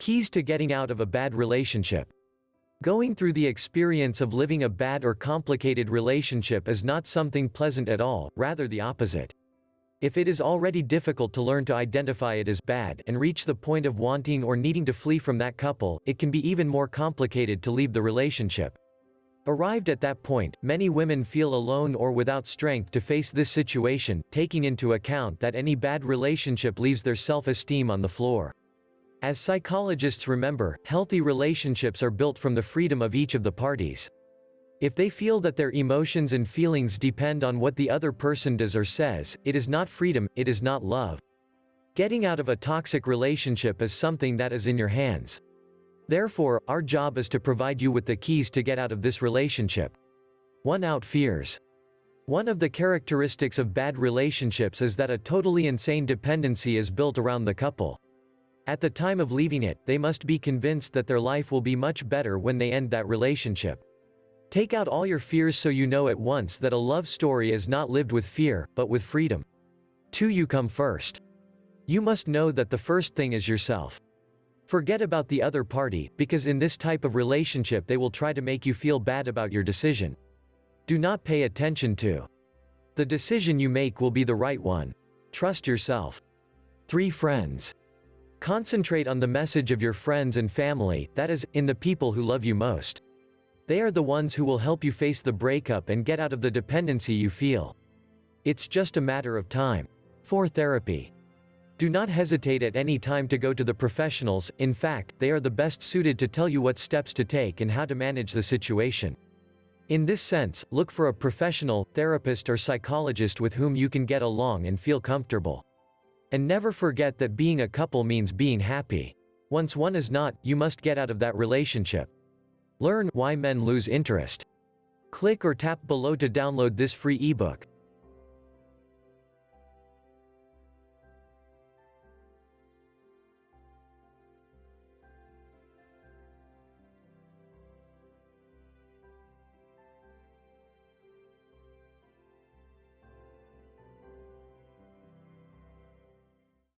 Keys to getting out of a bad relationship. Going through the experience of living a bad or complicated relationship is not something pleasant at all, rather the opposite. If it is already difficult to learn to identify it as bad and reach the point of wanting or needing to flee from that couple, it can be even more complicated to leave the relationship. Arrived at that point, many women feel alone or without strength to face this situation, taking into account that any bad relationship leaves their self-esteem on the floor. As psychologists remember, healthy relationships are built from the freedom of each of the parties. If they feel that their emotions and feelings depend on what the other person does or says, it is not freedom, it is not love. Getting out of a toxic relationship is something that is in your hands. Therefore, our job is to provide you with the keys to get out of this relationship. 1. Out fears. One of the characteristics of bad relationships is that a totally insane dependency is built around the couple. At the time of leaving it, they must be convinced that their life will be much better when they end that relationship. Take out all your fears so you know at once that a love story is not lived with fear, but with freedom. 2. You come first. You must know that the first thing is yourself. Forget about the other party, because in this type of relationship they will try to make you feel bad about your decision. Do not pay attention to. The decision you make will be the right one. Trust yourself. 3. Friends. Concentrate on the message of your friends and family, that is, in the people who love you most. They are the ones who will help you face the breakup and get out of the dependency you feel. It's just a matter of time. 4. Therapy. Do not hesitate at any time to go to the professionals, in fact, they are the best suited to tell you what steps to take and how to manage the situation. In this sense, look for a professional, therapist or psychologist with whom you can get along and feel comfortable. And never forget that being a couple means being happy. Once one is not, you must get out of that relationship. Learn why men lose interest. Click or tap below to download this free ebook.